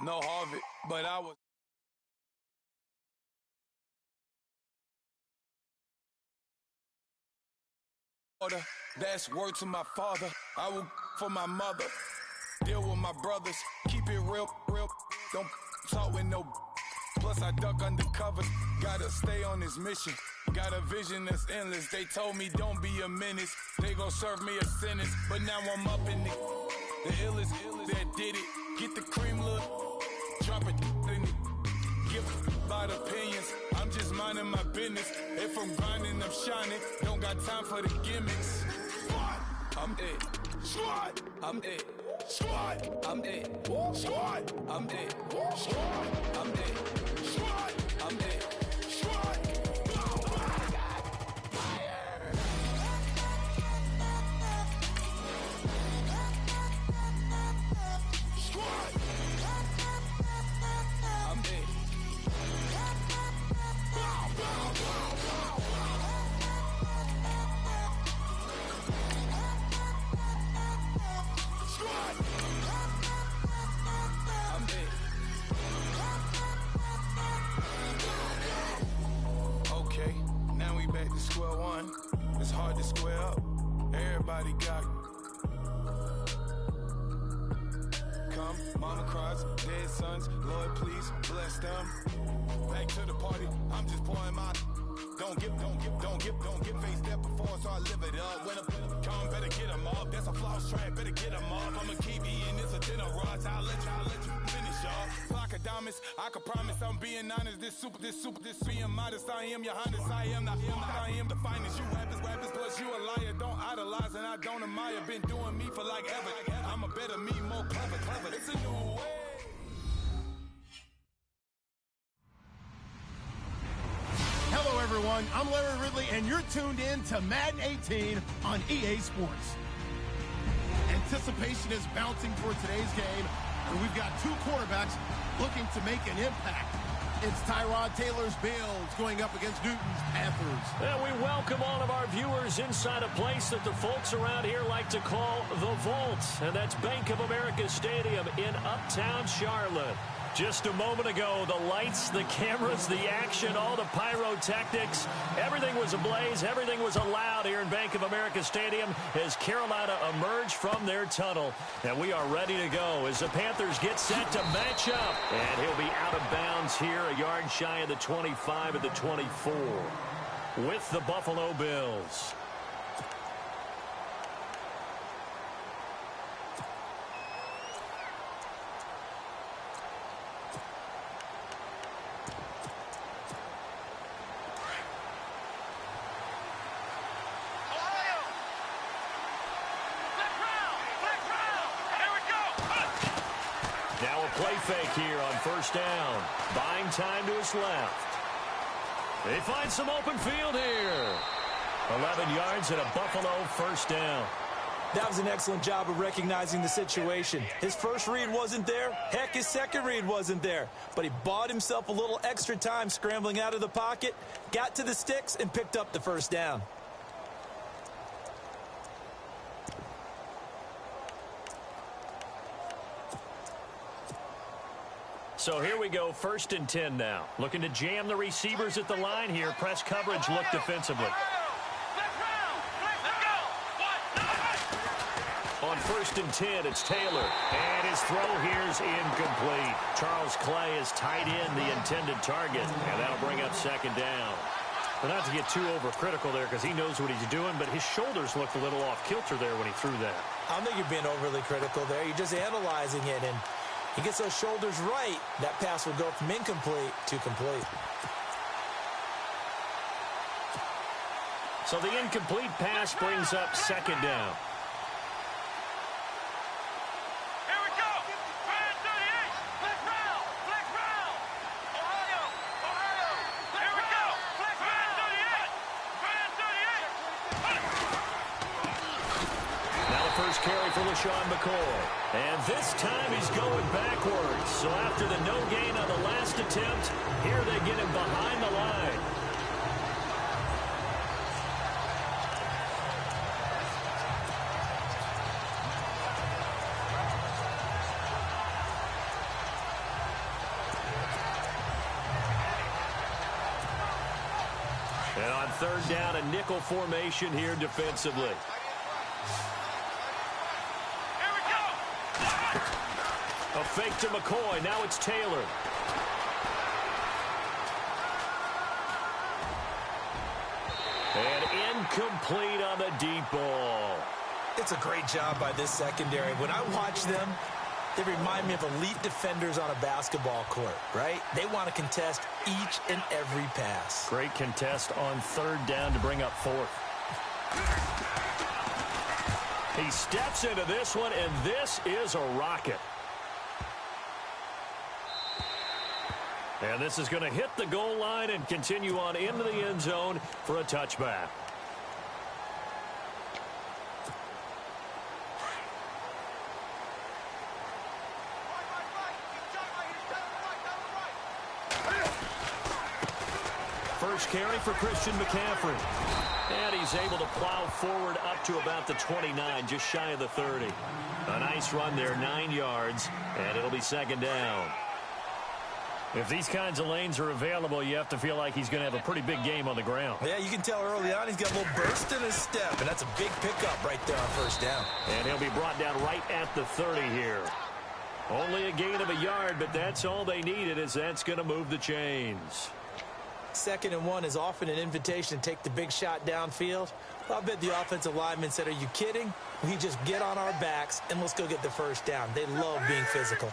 No Harvard, but I was. That's word to my father. I will for my mother. Deal with my brothers. Keep it real. Don't talk with no. Plus I duck undercover. Gotta stay on this mission. Got a vision that's endless. They told me don't be a menace. They gon' serve me a sentence. But now I'm up in the illest that did it. Get the cream look. Drop it in it. Give about opinions. I'm just minding my business. If I'm grinding, I'm shining. Don't got time for the gimmicks. I'm it. Squad. I'm it. Squad. I'm it. Squad. I'm it. Squad. I'm it. Squad. I'm it. Squad. Square one, it's hard to square up. Everybody got come, mama cries, dead sons. Lord, please bless them. Back to the party, I'm just pouring my. Don't get face that before, so I live it up. When I come, better get them up. That's a floss track, better get them up. I'ma keep eating this a dinner rush. I'll let you finish up. Flock of diamonds, I can promise I'm being honest. This being modest. I am your highness, I am the finest. You rappers, plus you a liar. Don't idolize and I don't admire. Been doing me for like ever. I'm a better me, more clever. It's a new way. Hello, everyone. I'm Larry Ridley, and you're tuned in to Madden 18 on EA Sports. Anticipation is bouncing for today's game, and we've got two quarterbacks looking to make an impact. It's Tyrod Taylor's Bills going up against Newton's Panthers. And we welcome all of our viewers inside a place that the folks around here like to call the Vault, and that's Bank of America Stadium in Uptown Charlotte. Just a moment ago, the lights, the cameras, the action, all the pyrotechnics, everything was ablaze, everything was allowed here in Bank of America Stadium as Carolina emerged from their tunnel. And we are ready to go as the Panthers get set to match up. And he'll be out of bounds here, a yard shy of the 25 of the 24 with the Buffalo Bills. Play fake here on first down. Buying time to his left. They find some open field here. 11 yards and a Buffalo first down. That was an excellent job of recognizing the situation. His first read wasn't there. Heck, his second read wasn't there. But he bought himself a little extra time scrambling out of the pocket, got to the sticks, and picked up the first down. So here we go, 1st and 10 now. Looking to jam the receivers at the line here. Press coverage look defensively. On 1st and 10, it's Taylor. And his throw here's incomplete. Charles Clay has tied in the intended target. And that'll bring up 2nd down. But not to get too overcritical there because he knows what he's doing, but his shoulders looked a little off kilter there when he threw that. I don't think you're being overly critical there. You're just analyzing it, and he gets those shoulders right, that pass will go from incomplete to complete. So the incomplete pass brings up 2nd down. Here we go. 38. Flex round. Ohio. Here we go. Flex round. 38. Now the first carry for LaShawn McCoy. And this time he's going backwards. So after the no gain on the last attempt, here they get him behind the line. And on third down, a nickel formation here defensively. Here we go. A fake to McCoy. Now it's Taylor. And incomplete on the deep ball. It's a great job by this secondary. When I watch them, they remind me of elite defenders on a basketball court, right? They want to contest each and every pass. Great contest on third down to bring up fourth. He steps into this one, and this is a rocket. And this is going to hit the goal line and continue on into the end zone for a touchback. First carry for Christian McCaffrey. And he's able to plow forward up to about the 29, just shy of the 30. A nice run there, 9 yards, and it'll be second down. If these kinds of lanes are available, you have to feel like he's going to have a pretty big game on the ground. Yeah, you can tell early on he's got a little burst in his step, and that's a big pickup right there on first down. And he'll be brought down right at the 30 here. Only a gain of a yard, but that's all they needed, as that's going to move the chains. 2nd and 1 is often an invitation to take the big shot downfield. I bet the offensive lineman said, are you kidding? We just get on our backs and let's go get the first down. They love being physical.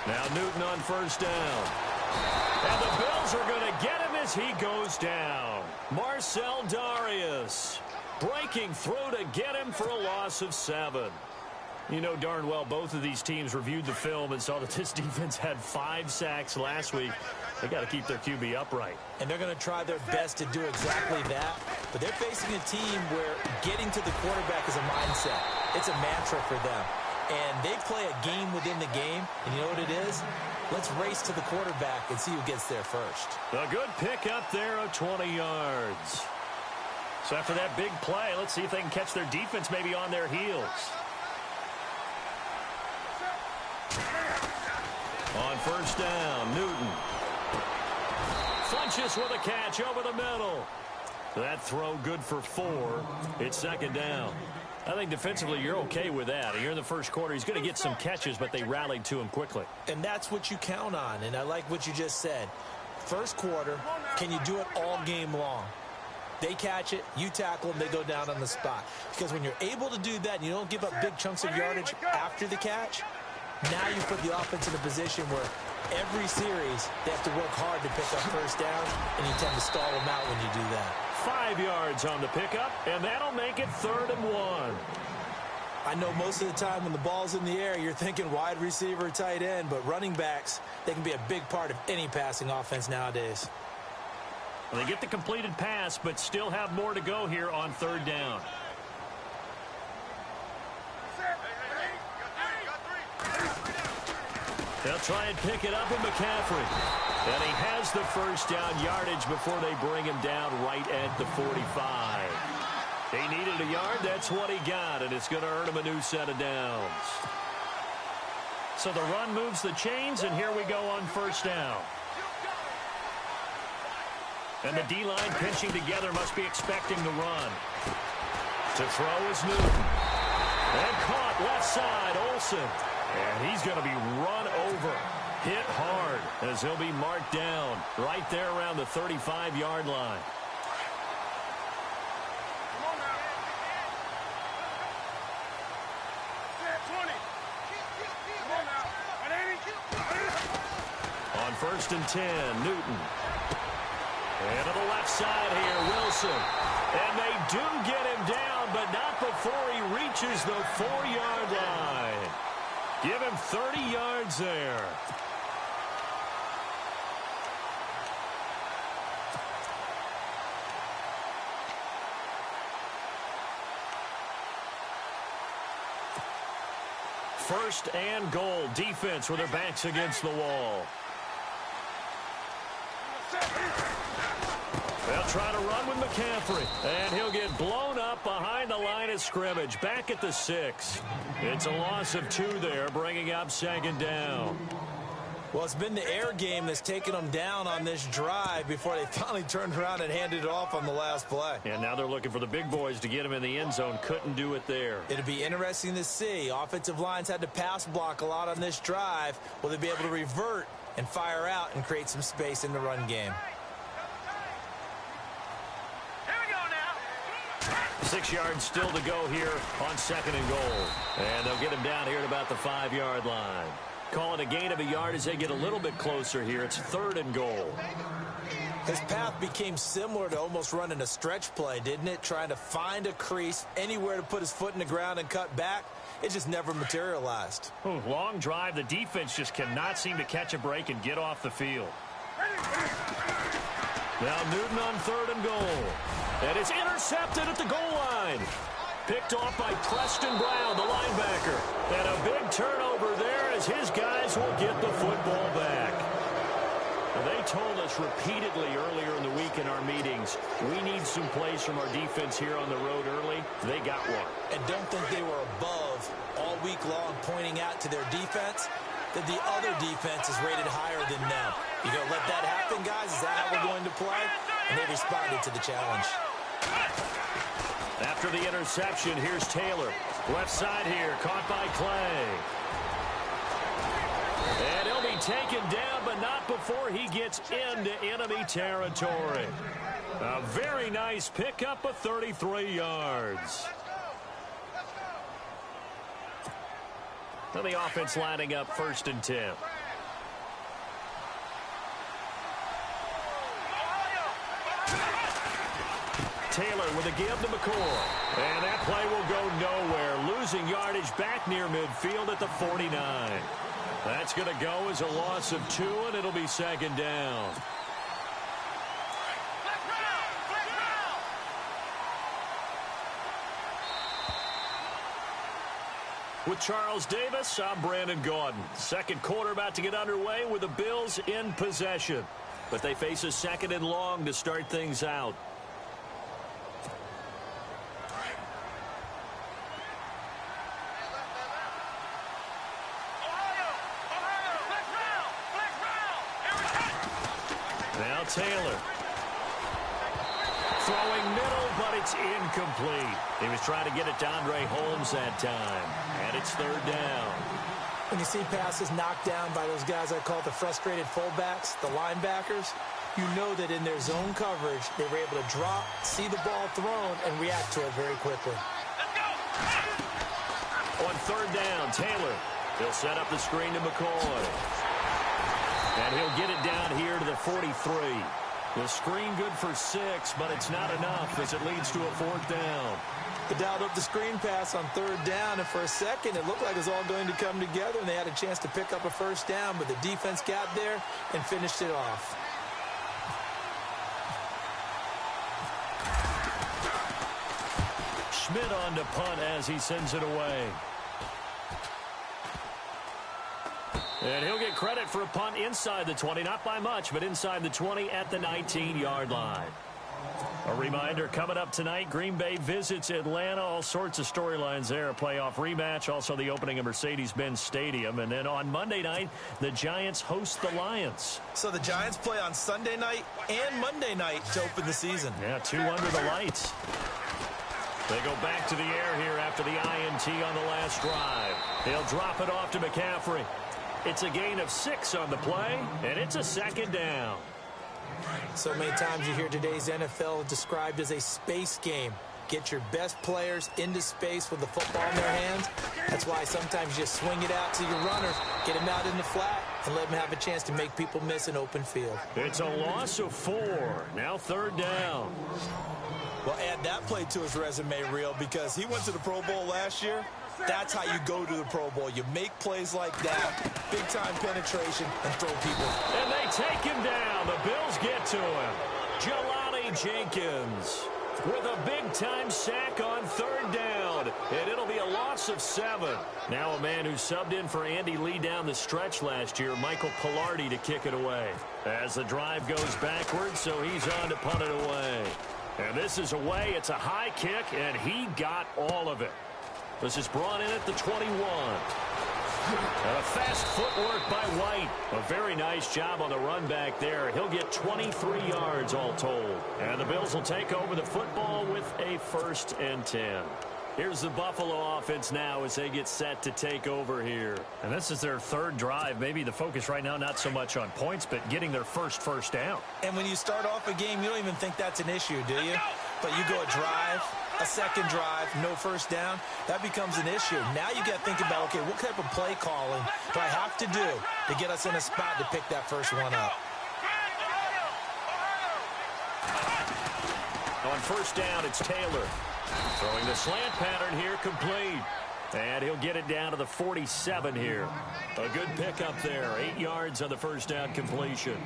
Now Newton on first down. And the Bills are going to get him as he goes down. Marcel Darius breaking through to get him for a loss of 7. You know darn well both of these teams reviewed the film and saw that this defense had 5 sacks last week. They got to keep their QB upright. And they're going to try their best to do exactly that. But they're facing a team where getting to the quarterback is a mindset. It's a mantra for them. And they play a game within the game. And you know what it is? Let's race to the quarterback and see who gets there first. A good pick up there of 20 yards. So after that big play, let's see if they can catch their defense maybe on their heels. On first down, Newton flinches with a catch over the middle. That throw good for 4. It's second down. I think defensively you're okay with that. You're in the first quarter. He's going to get some catches, but they rallied to him quickly. And that's what you count on, and I like what you just said. First quarter, can you do it all game long? They catch it, you tackle them, they go down on the spot. Because when you're able to do that and you don't give up big chunks of yardage after the catch, now you put the offense in a position where every series they have to work hard to pick up first down, and you tend to stall them out when you do that. 5 yards on the pickup, and that'll make it 3rd and 1. I know most of the time when the ball's in the air, you're thinking wide receiver, tight end, but running backs, they can be a big part of any passing offense nowadays. Well, they get the completed pass, but still have more to go here on 3rd down. They'll try and pick it up with McCaffrey. And he has the first down yardage before they bring him down right at the 45. He needed a yard. That's what he got, and it's going to earn him a new set of downs. So the run moves the chains, and here we go on first down. And the D-line pinching together must be expecting the run. To throw is Newton. And caught left side, Olsen. And he's going to be run over, hit hard, as he'll be marked down right there around the 35-yard line. On 1st and 10, Newton. And to the left side here, Wilson. And they do get him down, but not before he reaches the 4-yard line. Give him 30 yards there. First and goal. Defense with their backs against the wall. They'll try to run with McCaffrey. And he'll get blown up behind the line of scrimmage. Back at the 6. It's a loss of 2 there, bringing up second down. Well, it's been the air game that's taken them down on this drive before they finally turned around and handed it off on the last play. And now they're looking for the big boys to get them in the end zone. Couldn't do it there. It'll be interesting to see. Offensive lines had to pass block a lot on this drive. Will they be able to revert and fire out and create some space in the run game? Here we go now. 6 yards still to go here on 2nd and goal. And they'll get him down here at about the 5-yard line. Call it a gain of a yard as they get a little bit closer here. It's 3rd and goal. His path became similar to almost running a stretch play, didn't it? Trying to find a crease, anywhere to put his foot in the ground and cut back. It just never materialized. Long drive. The defense just cannot seem to catch a break and get off the field. Now Newton on 3rd and goal. And it's intercepted at the goal line. Picked off by Preston Brown, the linebacker. And a big turnover there as his guys will get the football back. And they told us repeatedly earlier in the week in our meetings, we need some plays from our defense here on the road early. They got one. And don't think they were above all week long pointing out to their defense that the other defense is rated higher than them. You gonna let that happen, guys? Is that how we're going to play? And they responded to the challenge. After the interception, here's Taylor. Left side here, caught by Clay. And he'll be taken down, but not before he gets into enemy territory. A very nice pickup of 33 yards. Now the offense lining up 1st and 10. Taylor with a give to McCoy. And that play will go nowhere. Losing yardage back near midfield at the 49. That's going to go as a loss of 2, and it'll be 2nd down. With Charles Davis, I'm Brandon Gaudin. 2nd quarter about to get underway with the Bills in possession. But they face a 2nd and long to start things out. Now Taylor. Throwing middle, but it's incomplete. He was trying to get it to Andre Holmes that time. And it's 3rd down. When you see passes knocked down by those guys I call the frustrated fullbacks, the linebackers, you know that in their zone coverage, they were able to drop, see the ball thrown, and react to it very quickly. On 3rd down, Taylor. He'll set up the screen to McCoy. And he'll get it down here to the 43. The screen good for 6, but it's not enough as it leads to a 4th down. They dialed up the screen pass on 3rd down, and for a second, it looked like it was all going to come together, and they had a chance to pick up a 1st down, but the defense got there and finished it off. Schmidt on to punt as he sends it away. And he'll get credit for a punt inside the 20, not by much, but inside the 20 at the 19-yard line. A reminder, coming up tonight, Green Bay visits Atlanta. All sorts of storylines there. A playoff rematch, also the opening of Mercedes-Benz Stadium. And then on Monday night, the Giants host the Lions. So the Giants play on Sunday night and Monday night to open the season. Yeah, 2 under the lights. They go back to the air here after the INT on the last drive. He'll drop it off to McCaffrey. It's a gain of 6 on the play, and it's a 2nd down. So many times you hear today's NFL described as a space game. Get your best players into space with the football in their hands. That's why sometimes you just swing it out to your runners, get them out in the flat, and let them have a chance to make people miss an open field. It's a loss of 4. Now 3rd down. Well, add that play to his resume reel because he went to the Pro Bowl last year. That's how you go to the Pro Bowl. You make plays like that, big-time penetration, and throw people. And they take him down. The Bills get to him. Jelani Jenkins with a big-time sack on 3rd down. And it'll be a loss of 7. Now a man who subbed in for Andy Lee down the stretch last year, Michael Pilardi, to kick it away. As the drive goes backwards, so he's on to punt it away. And this is away. It's a high kick, and he got all of it. This is brought in at the 21. And a fast footwork by White. A very nice job on the run back there. He'll get 23 yards all told. And the Bills will take over the football with a 1st and 10. Here's the Buffalo offense now as they get set to take over here. And this is their 3rd drive. Maybe the focus right now not so much on points, but getting their first down. And when you start off a game, you don't even think that's an issue, do you? But you go a drive, a 2nd drive, no 1st down, that becomes an issue. Now you got to think about, okay, what type of play calling do I have to do to get us in a spot to pick that first one up? On 1st down, it's Taylor. Throwing the slant pattern here, complete. And he'll get it down to the 47 here. A good pickup there. 8 yards on the 1st down completion.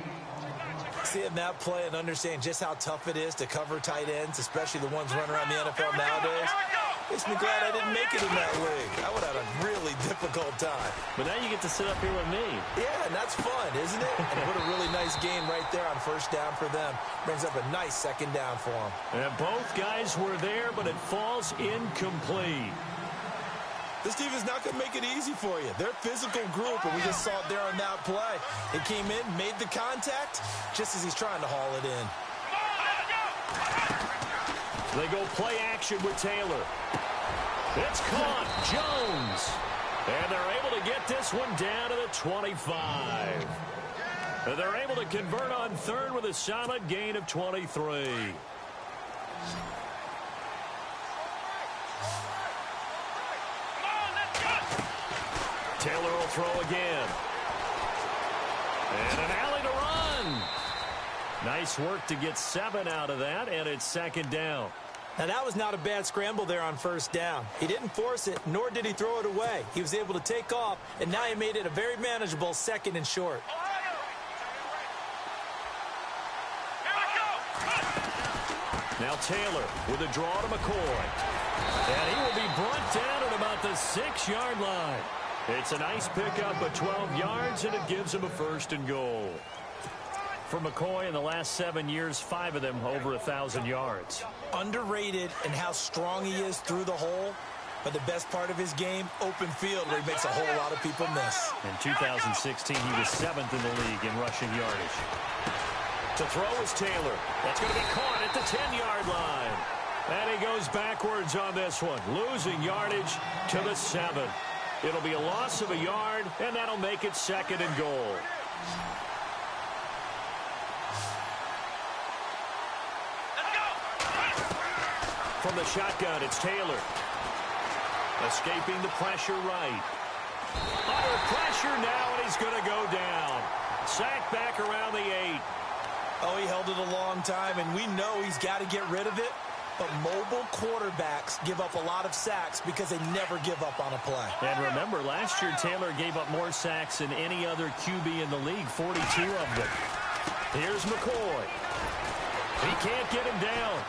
Seeing that play and understand just how tough it is to cover tight ends, especially the ones running around the NFL nowadays, makes me glad I didn't make it in that league. I would have had a really difficult time. But now you get to sit up here with me. Yeah, and that's fun, isn't it? And what a really nice game right there on 1st down for them. Brings up a nice 2nd down for them. And both guys were there, but it falls incomplete. This team is not going to make it easy for you. They're a physical group, and we just saw it there on that play. It came in, made the contact, just as he's trying to haul it in. They go play action with Taylor. It's caught. Jones. And they're able to get this one down to the 25. And they're able to convert on 3rd with a solid gain of 23. Taylor will throw again. And an alley to run. Nice work to get 7 out of that, and it's 2nd down. Now, that was not a bad scramble there on 1st down. He didn't force it, nor did he throw it away. He was able to take off, and now he made it a very manageable 2nd and short. Now Taylor with a draw to McCoy. And he will be brought down at about the 6-yard line. It's a nice pickup of 12 yards, and it gives him a 1st and goal. For McCoy in the last 7 years, 5 of them over 1,000 yards. Underrated in how strong he is through the hole, but the best part of his game, open field, where he makes a whole lot of people miss. In 2016, he was 7th in the league in rushing yardage. To throw is Taylor. That's going to be caught at the 10-yard line. And he goes backwards on this one, losing yardage to the 7. It'll be a loss of a yard, and that'll make it 2nd and goal. From the shotgun, it's Taylor. Escaping the pressure right. Under pressure now, and he's going to go down. Sacked back around the 8. Oh, he held it a long time, and we know he's got to get rid of it. But mobile quarterbacks give up a lot of sacks because they never give up on a play. And remember, last year Taylor gave up more sacks than any other QB in the league, 42 of them. Here's McCoy. He can't get him down.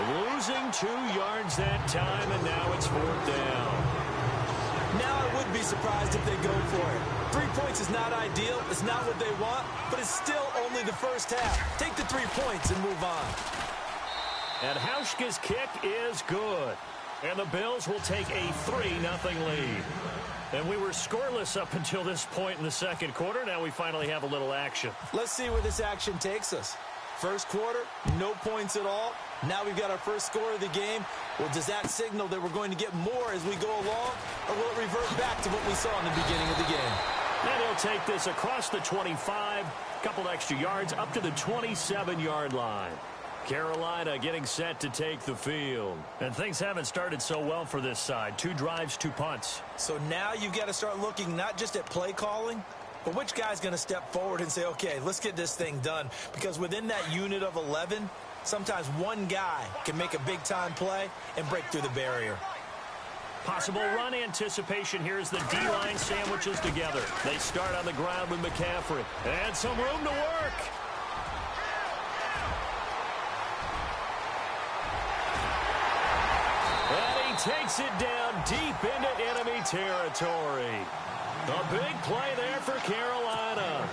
Losing 2 yards that time, and now it's 4th down. Now I would be surprised if they go for it. 3 points is not ideal. It's not what they want, but it's still only the first half. Take the 3 points and move on. And Hauschka's kick is good. And the Bills will take a 3-0 lead. And we were scoreless up until this point in the 2nd quarter. Now we finally have a little action. Let's see where this action takes us. First quarter, no points at all. Now we've got our first score of the game. Well, does that signal that we're going to get more as we go along? Or will it revert back to what we saw in the beginning of the game? And he'll take this across the 25, a couple extra yards, up to the 27-yard line. Carolina getting set to take the field. And things haven't started so well for this side. 2 drives, 2 punts. So now you've got to start looking not just at play calling, but which guy's going to step forward and say, okay, let's get this thing done. Because within that unit of 11, sometimes one guy can make a big-time play and break through the barrier. Possible run anticipation here as the D-line sandwiches together. They start on the ground with McCaffrey. And some room to work. And he takes it down deep into enemy territory. A big play there for Carolina.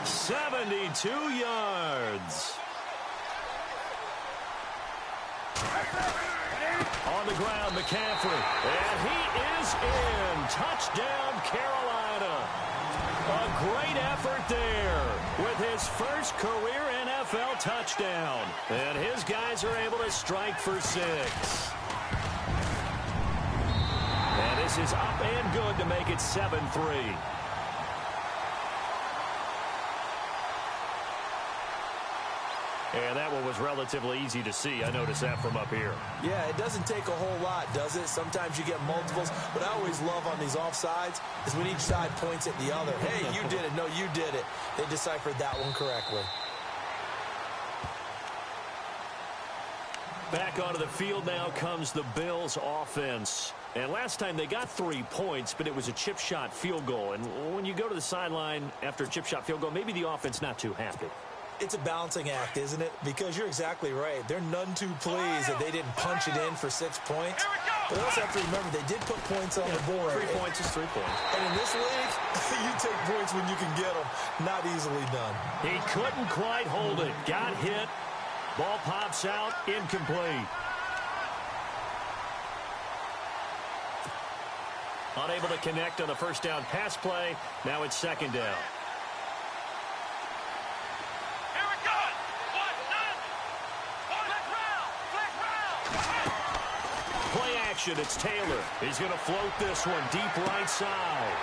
72 yards. On the ground, McCaffrey. And he is in. Touchdown, Carolina. A great effort there with his first career NFL touchdown. And his guys are able to strike for 6. And this is up and good to make it 7-3. And that one was relatively easy to see. I noticed that from up here. Yeah, it doesn't take a whole lot, does it? Sometimes you get multiples. What I always love on these offsides is when each side points at the other. Hey, you did it. No, you did it. They deciphered that one correctly. Back onto the field now comes the Bills offense. And last time they got 3 points, but it was a chip shot field goal. And when you go to the sideline after a chip shot field goal, maybe the offense not too happy. It's a balancing act, isn't it? Because you're exactly right. They're none too pleased that they didn't punch it in for 6 points. But they also have to remember they did put points on the board. 3 points is 3 points. And in this league, you take points when you can get them. Not easily done. He couldn't quite hold it. Got hit. Ball pops out. Incomplete. Unable to connect on the first down pass play. Now it's second down. It's Taylor. He's going to float this one deep right side.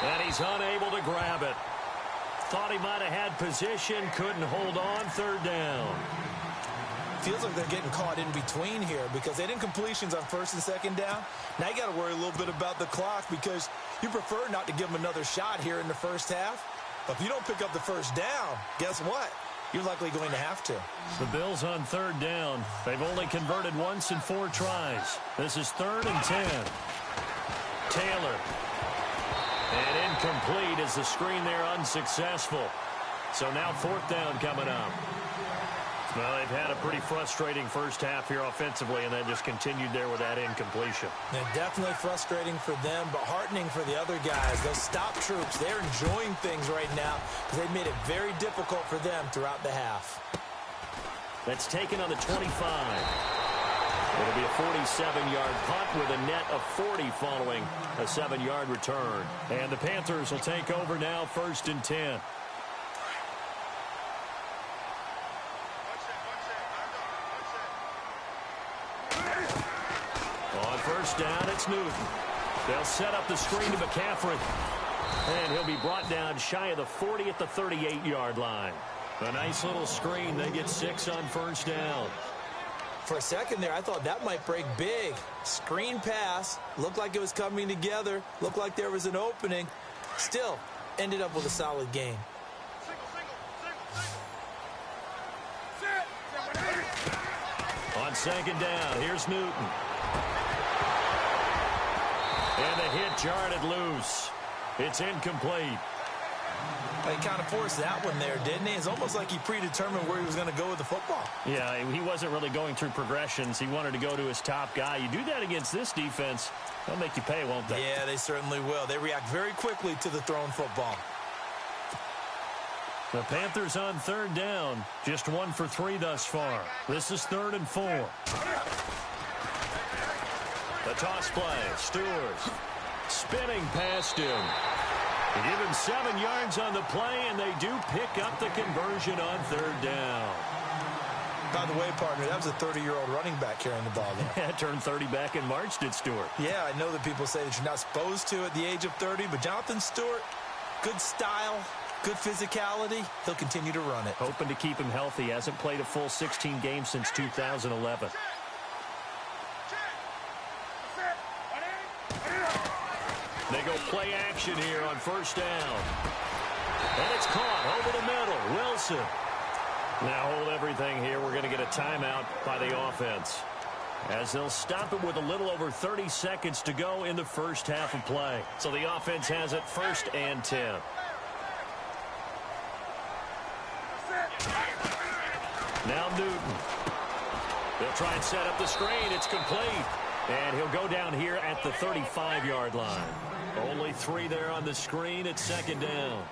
And he's unable to grab it. Thought he might have had position. Couldn't hold on. Third down. Feels like they're getting caught in between here because they didn't completions on first and second down. Now you got to worry a little bit about the clock because you prefer not to give them another shot here in the first half. But if you don't pick up the first down, guess what? You're likely going to have to. The Bills on third down. They've only converted once in 4 tries. This is 3rd and 10. Taylor. And incomplete as the screen there unsuccessful. So now 4th down coming up. Well, they've had a pretty frustrating first half here offensively, and then just continued there with that incompletion. Yeah, definitely frustrating for them, but heartening for the other guys. Those stop troops, they're enjoying things right now because they've made it very difficult for them throughout the half. That's taken on the 25. It'll be a 47-yard punt with a net of 40 following a 7-yard return. And the Panthers will take over now, 1st and 10. First down, it's Newton. They'll set up the screen to McCaffrey. And he'll be brought down shy of the 40 at the 38-yard line. A nice little screen. They get 6 on first down. For a second there, I thought that might break big. Screen pass. Looked like it was coming together. Looked like there was an opening. Still, ended up with a solid game. On second down, here's Newton. And the hit jarred it loose. It's incomplete. He kind of forced that one there, didn't he? It's almost like he predetermined where he was going to go with the football. Yeah, he wasn't really going through progressions. He wanted to go to his top guy. You do that against this defense, they'll make you pay, won't they? Yeah, they certainly will. They react very quickly to the thrown football. The Panthers on third down. Just 1 for 3 thus far. This is 3rd and 4. The toss play. Stewart spinning past him. They give him 7 yards on the play, and they do pick up the conversion on third down. By the way, partner, that was a 30-year-old running back carrying the ball there. Yeah, turned 30 back in March, did Stewart. Yeah, I know that people say that you're not supposed to at the age of 30, but Jonathan Stewart, good style, good physicality. He'll continue to run it. Hoping to keep him healthy. Hasn't played a full 16 games since 2011. They go play action here on first down. And it's caught over the middle. Wilson. Now hold everything here. We're going to get a timeout by the offense, as they'll stop it with a little over 30 seconds to go in the first half of play. So the offense has it 1st and 10. Now Newton. They'll try and set up the screen. It's complete. And he'll go down here at the 35-yard line. Only 3 there on the screen. It's 2nd down.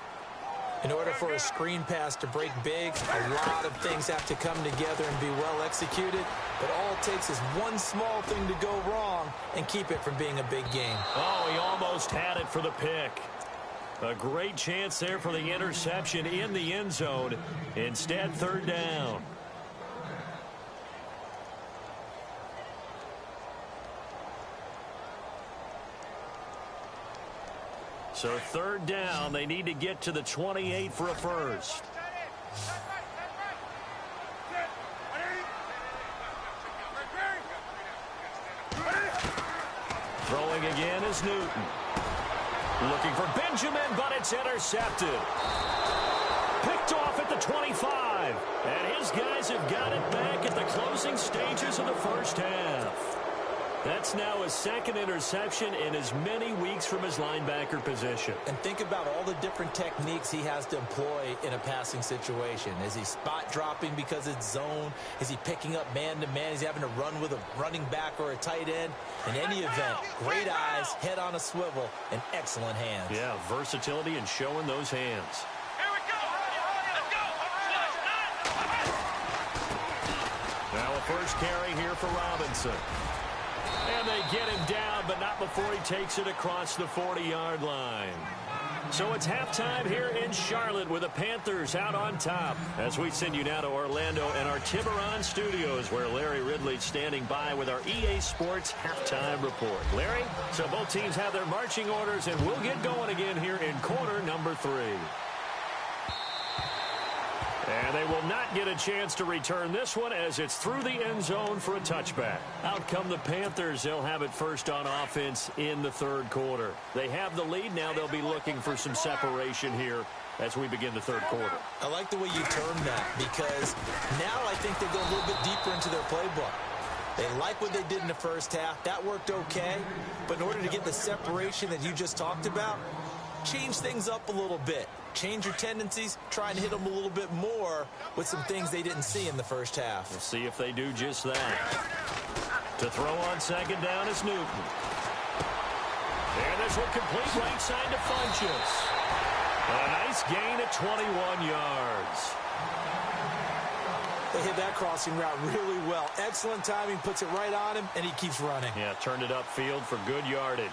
In order for a screen pass to break big, a lot of things have to come together and be well executed. but all it takes is one small thing to go wrong and keep it from being a big game. Oh, he almost had it for the pick. A great chance there for the interception in the end zone. Instead, third down. So third down, they need to get to the 28 for a first. Throwing again is Newton. Looking for Benjamin, but it's intercepted. Picked off at the 25. And his guys have got it back at the closing stages of the first half. That's now his second interception in as many weeks from his linebacker position. And think about all the different techniques he has to employ in a passing situation. Is he spot dropping because it's zone? Is he picking up man-to-man? Is he having to run with a running back or a tight end? In any event, great eyes, head on a swivel, and excellent hands. Yeah, versatility and showing those hands. Here we go. Let's go. Now a first carry here for Robinson. And they get him down, but not before he takes it across the 40-yard line. So it's halftime here in Charlotte with the Panthers out on top. As we send you now to Orlando and our Tiburon studios, where Larry Ridley's standing by with our EA Sports halftime report. Larry, so both teams have their marching orders, and we'll get going again here in quarter number 3. And they will not get a chance to return this one as it's through the end zone for a touchback. Out come the Panthers. They'll have it first on offense in the third quarter. They have the lead. Now they'll be looking for some separation here as we begin the third quarter. I like the way you term that, because now I think they go a little bit deeper into their playbook. They like what they did in the first half. That worked okay. But in order to get the separation that you just talked about, change things up a little bit. Change your tendencies, try and hit them a little bit more with some things they didn't see in the first half. We'll see if they do just that. To throw on second down is Newton. And this will complete right side to Funchess. A nice gain at 21 yards. They hit that crossing route really well. Excellent timing, puts it right on him, and he keeps running. Yeah, turned it upfield for good yardage.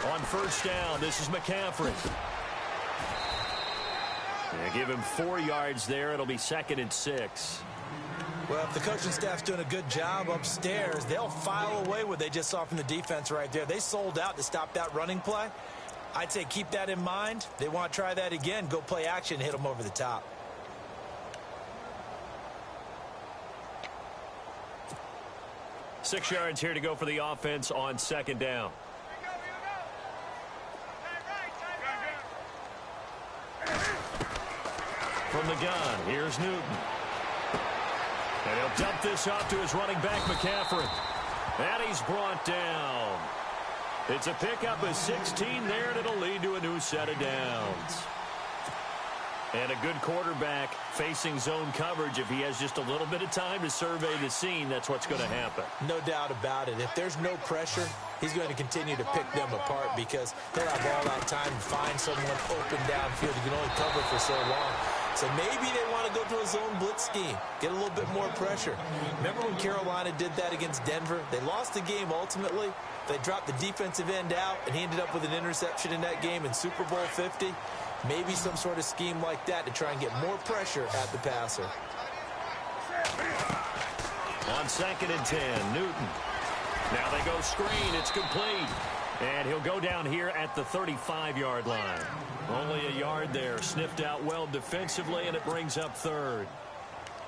On first down, this is McCaffrey. They give him 4 yards there. It'll be 2nd and 6. Well, if the coaching staff's doing a good job upstairs, they'll file away what they just saw from the defense right there. They sold out to stop that running play. I'd say keep that in mind. They want to try that again. Go play action and hit them over the top. Six yards here to go for the offense on second down. From the gun, here's Newton. And he'll dump this off to his running back, McCaffrey. And he's brought down. It's a pickup of 16 there, and it'll lead to a new set of downs. And a good quarterback facing zone coverage. If he has just a little bit of time to survey the scene, that's what's going to happen. No doubt about it. If there's no pressure, he's going to continue to pick them apart because he'll have all that time to find someone open downfield. He can only cover for so long. So maybe they want to go to a zone blitz scheme, get a little bit more pressure. Remember when Carolina did that against Denver? They lost the game ultimately. They dropped the defensive end out, and he ended up with an interception in that game in Super Bowl 50. Maybe some sort of scheme like that to try and get more pressure at the passer. On 2nd and 10, Newton. Now they go screen. It's complete. And he'll go down here at the 35-yard line. Only a yard there. Sniffed out well defensively, and it brings up 3rd.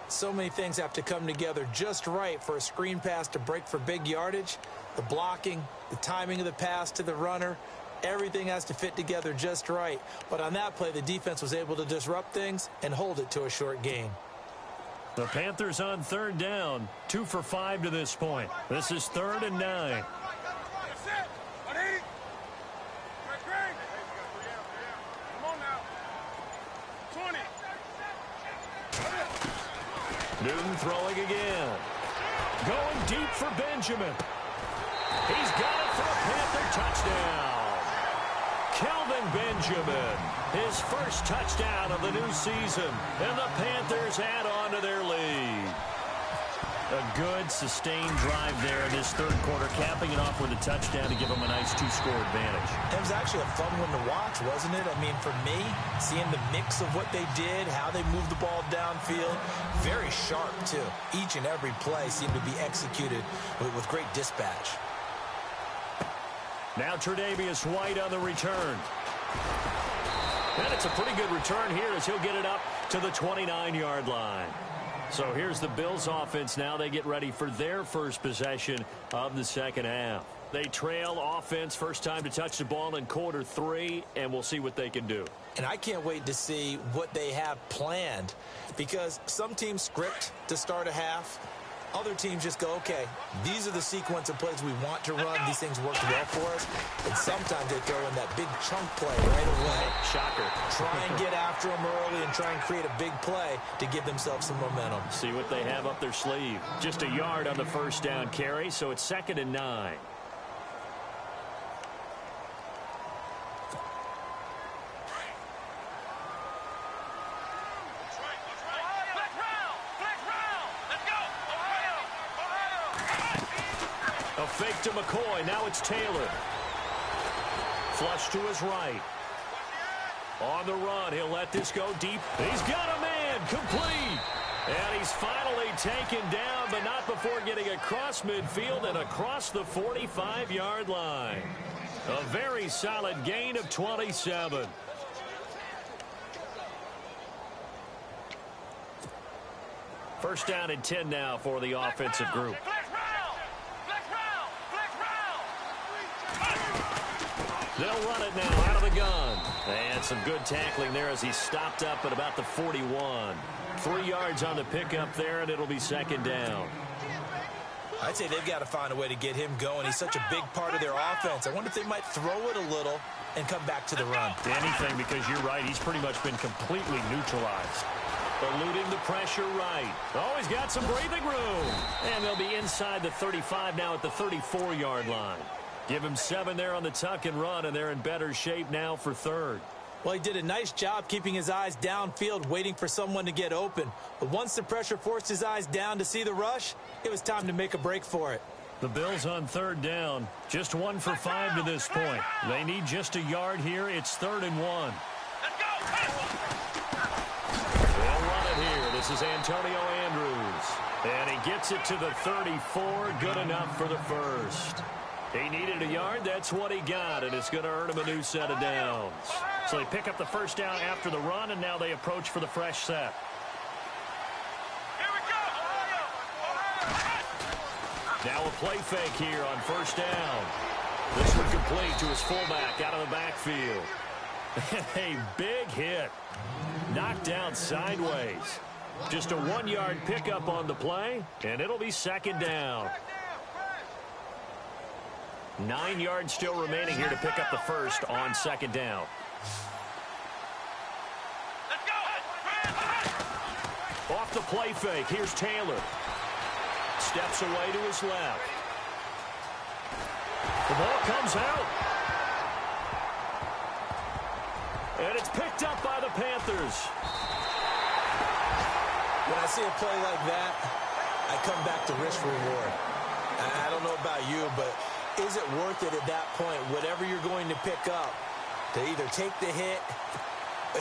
So many things have to come together just right for a screen pass to break for big yardage. The blocking, the timing of the pass to the runner, everything has to fit together just right. But on that play, the defense was able to disrupt things and hold it to a short gain. The Panthers on 3rd down, 2 for 5 to this point. This is 3rd and 9. Newton throwing again. Going deep for Benjamin. He's got it for a Panther touchdown. Kelvin Benjamin, his first touchdown of the new season, and the Panthers add on to their lead. A good, sustained drive there in this third quarter, capping it off with a touchdown to give them a nice two-score advantage. It was actually a fun one to watch, wasn't it? I mean, for me, seeing the mix of what they did, how they moved the ball downfield, very sharp, too. Each and every play seemed to be executed with great dispatch. Now Tre'Davious White on the return. And it's a pretty good return here as he'll get it up to the 29-yard line. So here's the Bills offense now. They get ready for their first possession of the second half. They trail offense, first time to touch the ball in quarter 3, and we'll see what they can do. And I can't wait to see what they have planned, because some teams script to start a half. Other teams just go, okay, these are the sequence of plays we want to run. These things worked well for us. And sometimes they throw in that big chunk play right away. Shocker. Try and get after them early and try and create a big play to give themselves some momentum. See what they have up their sleeve. Just a yard on the first down carry, so it's 2nd and 9. A fake to McCoy. Now it's Taylor. Flush to his right. On the run. He'll let this go deep. He's got a man. Complete. And he's finally taken down, but not before getting across midfield and across the 45-yard line. A very solid gain of 27. First down and 10 now for the offensive group. They'll run it now out of the gun. And some good tackling there as he stopped up at about the 41. 3 yards on the pickup there, and it'll be 2nd down. I'd say they've got to find a way to get him going. He's such a big part of their offense. I wonder if they might throw it a little and come back to the run. Anything, because you're right. He's pretty much been completely neutralized. Eluding the pressure right. Oh, he's got some breathing room. And they'll be inside the 35 now at the 34-yard line. Give him 7 there on the tuck and run, and they're in better shape now for 3rd. Well, he did a nice job keeping his eyes downfield, waiting for someone to get open. But once the pressure forced his eyes down to see the rush, it was time to make a break for it. The Bills on 3rd down. Just 1 for 5 to this point. They need just a yard here. It's 3rd and 1. They'll run it here. This is Antonio Andrews. And he gets it to the 34. Good enough for the first. He needed a yard. That's what he got, and it's going to earn him a new set of downs. So they pick up the first down after the run, and now they approach for the fresh set. Here we go. Now a play fake here on first down. This one complete to his fullback out of the backfield. A big hit. Knocked down sideways. Just a 1-yard pickup on the play, and it'll be 2nd down. 9 yards still remaining here to pick up the first on 2nd down. Off the play fake, here's Taylor. Steps away to his left. The ball comes out. And it's picked up by the Panthers. When I see a play like that, I come back to risk reward. I don't know about you, but is it worth it at that point, whatever you're going to pick up, to either take the hit,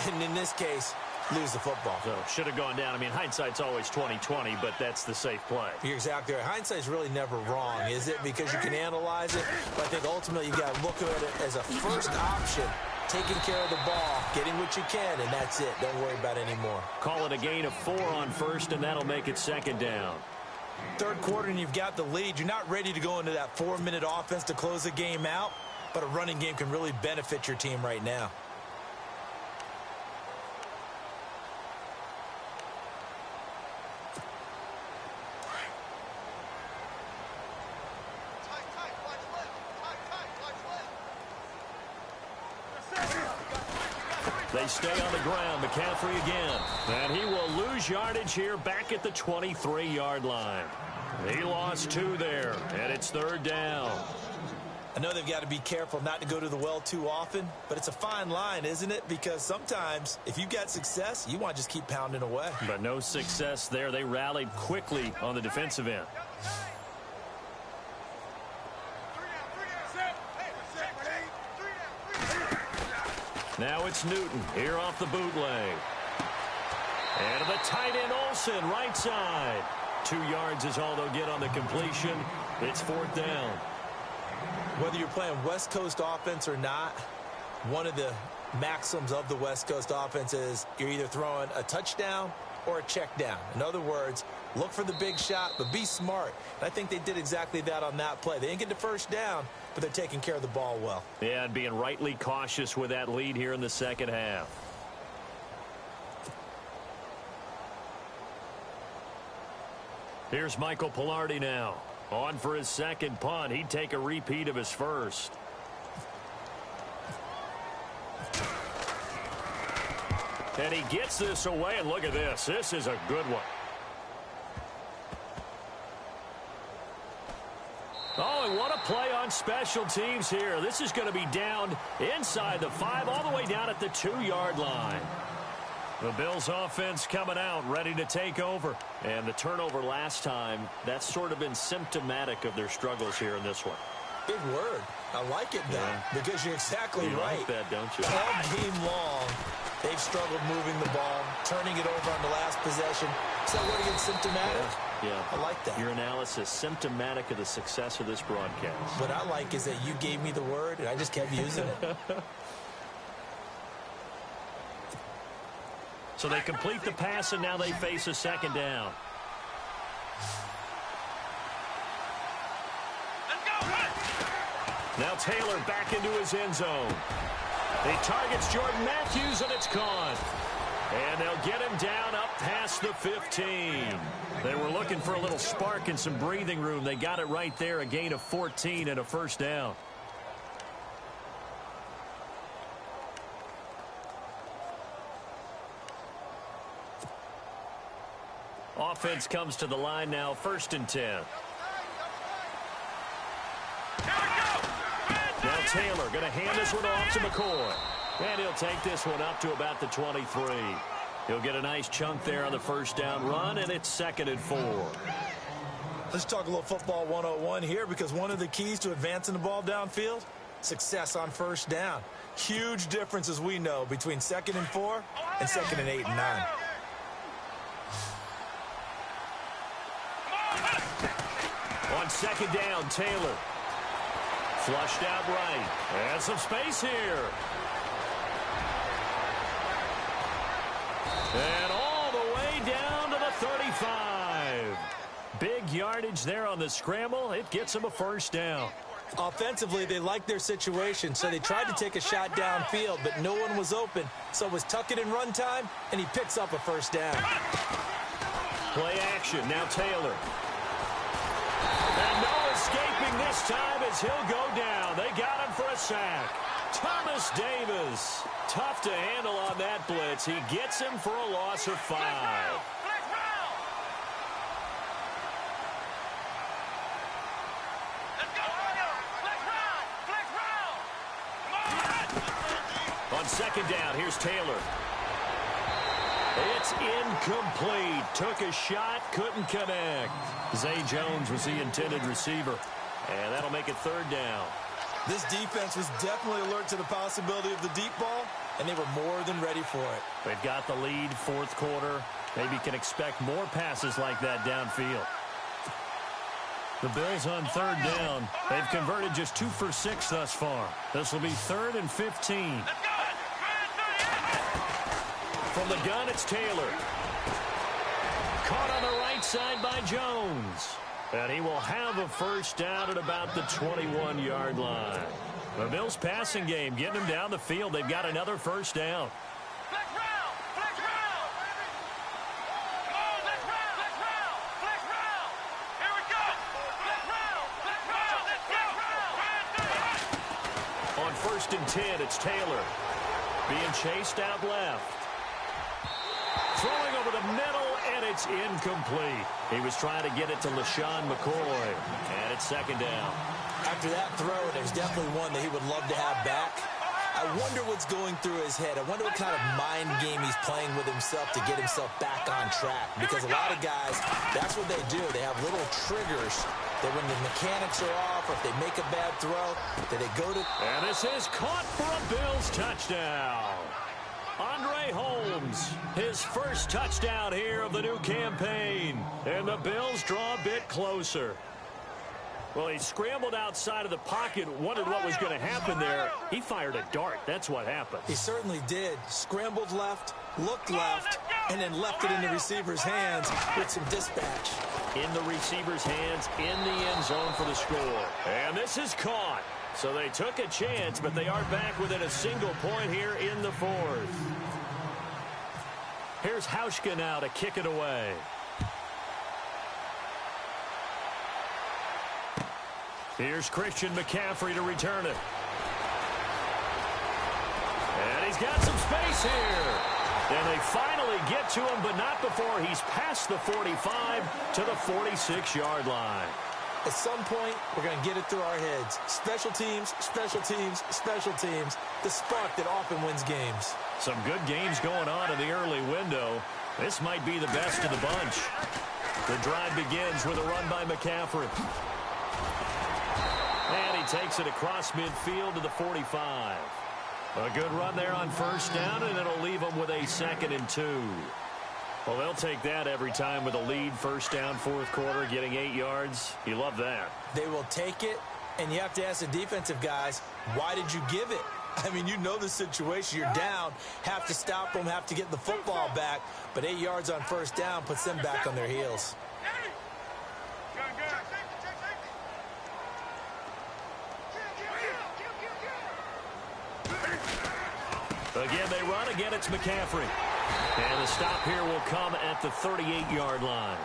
and in this case, lose the football? So should have gone down. I mean, hindsight's always 20/20, but that's the safe play. You're exactly right. Hindsight's really never wrong, is it? Because you can analyze it, but I think ultimately you got to look at it as a first option, taking care of the ball, getting what you can, and that's it. Don't worry about it anymore. Call it a gain of 4 on first, and that'll make it 2nd down. Third quarter and you've got the lead. You're not ready to go into that 4-minute offense to close the game out, but a running game can really benefit your team right now. They stay on the ground. McCaffrey again. And he will lose yardage here back at the 23-yard line. He lost 2 there, and it's 3rd down. I know they've got to be careful not to go to the well too often, but it's a fine line, isn't it? Because sometimes if you've got success, you want to just keep pounding away. But no success there. They rallied quickly on the defensive end. Now it's Newton here off the bootleg. And the tight end Olsen, right side. 2 yards is all they'll get on the completion. It's 4th down. Whether you're playing West Coast offense or not, one of the maxims of the West Coast offense is you're either throwing a touchdown or a check down. In other words, look for the big shot, but be smart. And I think they did exactly that on that play. They didn't get the first down, but they're taking care of the ball well. Yeah, and being rightly cautious with that lead here in the second half. Here's Michael Pilardi now. On for his second punt. He'd take a repeat of his first. And he gets this away, and look at this. This is a good one. Oh, and what a play on special teams here. This is going to be down inside the 5, all the way down at the 2-yard line. The Bills offense coming out, ready to take over. And the turnover last time, that's sort of been symptomatic of their struggles here in this one. Big word. I like it, though, because you're exactly right. You like that, don't you? All game long, they've struggled moving the ball, turning it over on the last possession. Is that word again, symptomatic? Yeah. I like that. Your analysis, symptomatic of the success of this broadcast. What I like is that you gave me the word, and I just kept using it. So they complete the pass, and now they face a 2nd down. Now Taylor back into his end zone. He targets Jordan Matthews, and it's gone. And they'll get him down up past the 15. They were looking for a little spark and some breathing room. They got it right there, a gain of 14 and a 1st down. Offense comes to the line now, 1st and 10. Now Taylor going to hand this one off to McCoy. And he'll take this one up to about the 23. He'll get a nice chunk there on the 1st down run, and it's 2nd and 4. Let's talk a little football 101 here, because one of the keys to advancing the ball downfield, success on 1st down. Huge difference, as we know, between 2nd and 4 and 2nd and 8 and 9. On 2nd down, Taylor. Flushed out right. And some space here. And all the way down to the 35. Big yardage there on the scramble. It gets them a 1st down. Offensively, they liked their situation, so they tried to take a shot downfield, but no one was open. So it was tuck it in run time, and he picks up a 1st down. Play action. Now Taylor. And no escaping this time as he'll go down. They got him for a sack. Thomas Davis. Tough to handle on that blitz. He gets him for a loss of 5. On 2nd down, here's Taylor. It's incomplete. Took a shot, couldn't connect. Zay Jones was the intended receiver. And that'll make it 3rd down. This defense was definitely alert to the possibility of the deep ball, and they were more than ready for it. They've got the lead, 4th quarter. Maybe can expect more passes like that downfield. The Bills on 3rd down. They've converted just 2 for 6 thus far. This will be 3rd and 15. From the gun, it's Taylor. Caught on the right side by Jones. And he will have a 1st down at about the 21-yard line. The Bills passing game getting them down the field. They've got another 1st down. On 1st and 10, it's Taylor. being chased out left. Throwing over the middle, and it's incomplete. He was trying to get it to LaShawn McCoy, and it's second down. After that throw, there's definitely one that he would love to have back. I wonder what's going through his head. I wonder what kind of mind game he's playing with himself to get himself back on track. Because a lot of guys, that's what they do. They have little triggers that when the mechanics are off or if they make a bad throw, that they go to... And this is caught for a Bills touchdown. Andre Holmes, his first touchdown here of the new campaign. And the Bills draw a bit closer. Well, he scrambled outside of the pocket, wondered what was going to happen there. He fired a dart. That's what happened. He certainly did. Scrambled left, looked left, and then left it in the receiver's hands with some dispatch. In the receiver's hands, in the end zone for the score. And this is caught. So they took a chance, but they are back within a single point here in the fourth. Here's Hauschka now to kick it away. Here's Christian McCaffrey to return it. And he's got some space here. And they finally get to him, but not before he's past the 45 to the 46-yard line. At some point, we're going to get it through our heads. Special teams, special teams, special teams. The spark that often wins games. Some good games going on in the early window. This might be the best of the bunch. The drive begins with a run by McCaffrey. And he takes it across midfield to the 45. A good run there on first down, and it'll leave him with a 2nd and 2. Well, they'll take that every time with a lead, first down, fourth quarter, getting 8 yards. You love that. They will take it, and you have to ask the defensive guys, why did you give it? I mean, you know the situation. You're down, have to stop them, have to get the football back, but 8 yards on first down puts them back on their heels. Again, they run. Again, it's McCaffrey. And the stop here will come at the 38-yard line.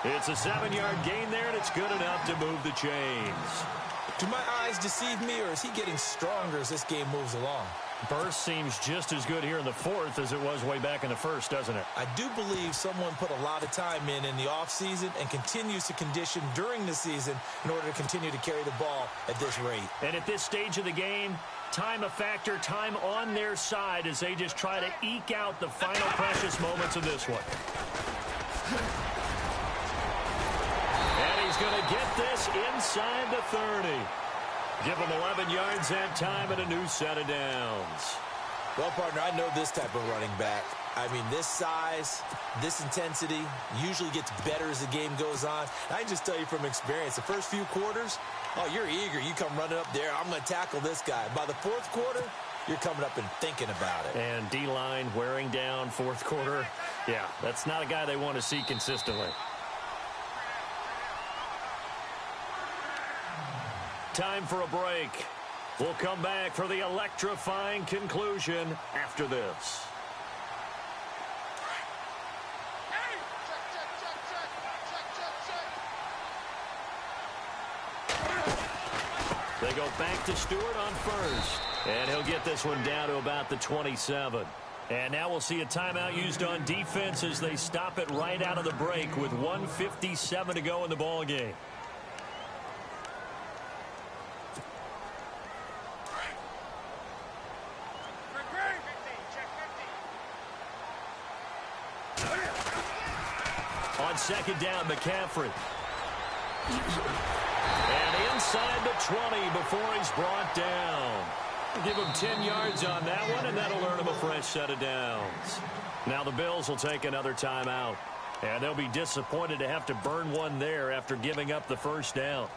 It's a 7-yard gain there, and it's good enough to move the chains. Do my eyes deceive me, or is he getting stronger as this game moves along? Burst seems just as good here in the fourth as it was way back in the first, doesn't it? I do believe someone put a lot of time in the offseason and continues to condition during the season in order to continue to carry the ball at this rate. And at this stage of the game, time a factor, time on their side as they just try to eke out the final precious moments of this one. And he's going to get this inside the 30. Give him 11 yards that time and a new set of downs. Well, partner, I know this type of running back. I mean, this size, this intensity usually gets better as the game goes on. I can just tell you from experience, the first few quarters, oh, you're eager. You come running up there. I'm going to tackle this guy. By the fourth quarter, you're coming up and thinking about it. And D-line wearing down fourth quarter. Yeah, that's not a guy they want to see consistently. Time for a break. We'll come back for the electrifying conclusion after this. They go back to Stewart on first. And he'll get this one down to about the 27. And now we'll see a timeout used on defense as they stop it right out of the break with 1:57 to go in the ball game. On second down, McCaffrey. And inside the 20 before he's brought down. Give him 10 yards on that one, and that'll earn him a fresh set of downs. Now the Bills will take another timeout. And they'll be disappointed to have to burn one there after giving up the first down.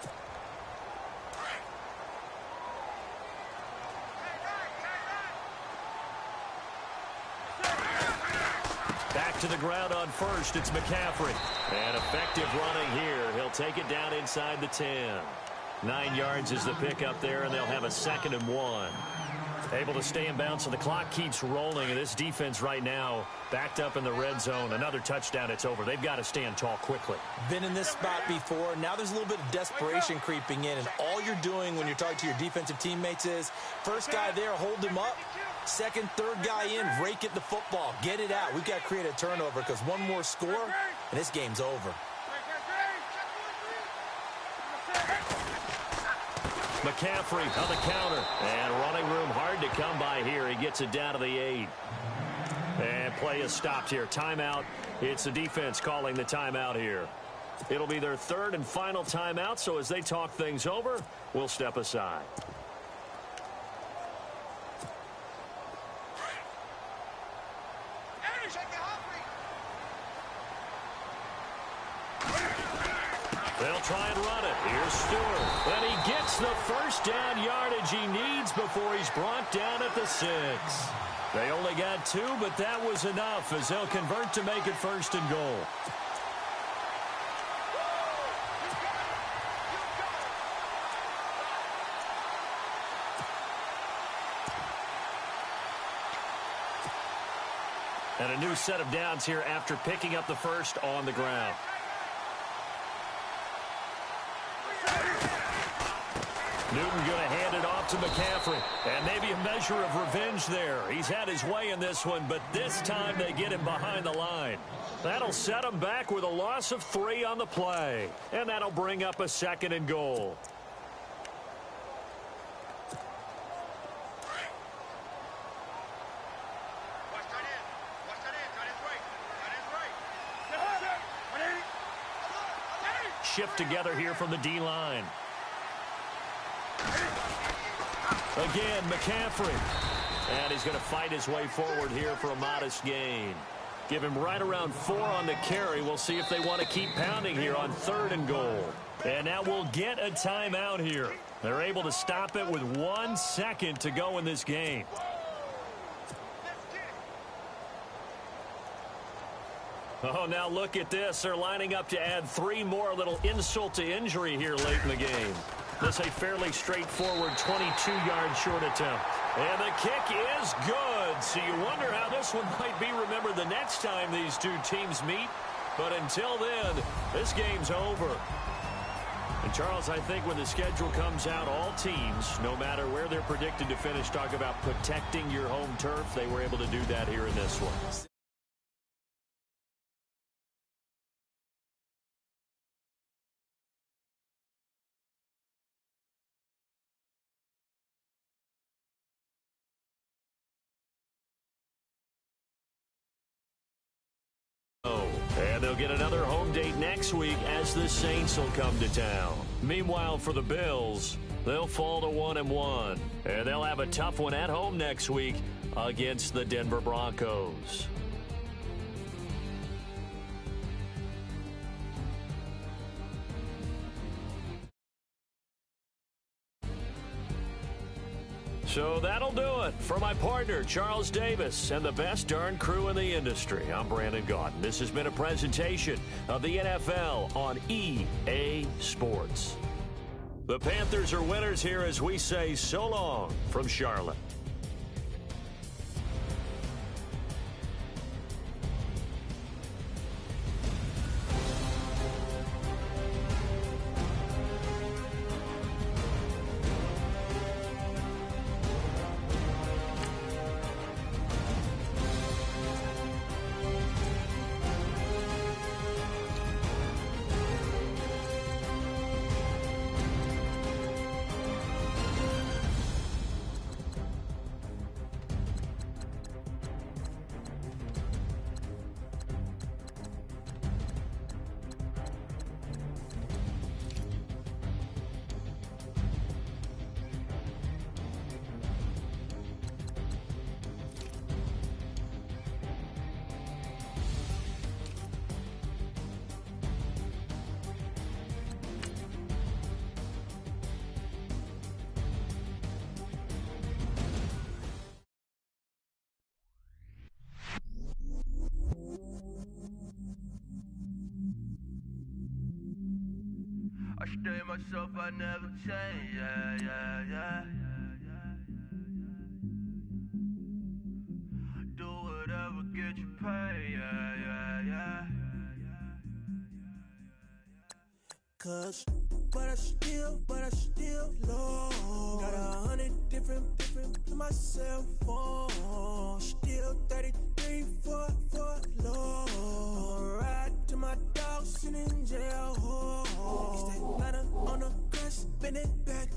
Back to the ground on first, it's McCaffrey. And effective running here. He'll take it down inside the 10. 9 yards is the pickup there, and they'll have a 2nd and 1. Able to stay in bounds, so the clock keeps rolling, and this defense right now backed up in the red zone. Another touchdown, it's over. They've got to stand tall quickly. Been in this spot before. Now there's a little bit of desperation creeping in, and all you're doing when you're talking to your defensive teammates is, first guy there, hold him up, Second, third guy in, rake at the football. Get it out. We've got to create a turnover because one more score, and this game's over. McCaffrey on the counter. And running room hard to come by here. He gets it down to the 8. And play is stopped here. Timeout. It's the defense calling the timeout here. It'll be their third and final timeout, so as they talk things over, we'll step aside. They'll try and run it. Here's Stewart. And he gets the first down yardage he needs before he's brought down at the 6. They only got 2, but that was enough as they'll convert to make it first and goal. And a new set of downs here after picking up the first on the ground. Newton going to hand it off to McCaffrey. And maybe a measure of revenge there. He's had his way in this one, but this time they get him behind the line. That'll set him back with a loss of 3 on the play. And that'll bring up a second and goal. Shift together here from the D-line. Again, McCaffrey. And he's going to fight his way forward here for a modest gain. Give him right around 4 on the carry. We'll see if they want to keep pounding here on 3rd and goal. And now we'll get a timeout here. They're able to stop it with 1 second to go in this game. Oh, now look at this. They're lining up to add 3 more. A little insult to injury here late in the game. This a fairly straightforward 22-yard short attempt. And the kick is good. So you wonder how this one might be remembered the next time these two teams meet. But until then, this game's over. And, Charles, I think when the schedule comes out, all teams, no matter where they're predicted to finish, talk about protecting your home turf. They were able to do that here in this one. And they'll get another home date next week as the Saints will come to town. Meanwhile, for the Bills, they'll fall to 1-1. And they'll have a tough one at home next week against the Denver Broncos. So that'll do it for my partner, Charles Davis, and the best darn crew in the industry. I'm Brandon Gaudin. This has been a presentation of the NFL on EA Sports. The Panthers are winners here as we say so long from Charlotte. I stay myself, I never change, yeah. Do whatever, get you paid, yeah. 'Cause but I still low. Got 100 different to my cell phone. Still 33 for low. I'ma ride to my dog sitting in jail. It's that Atlanta on the grass, bend it back.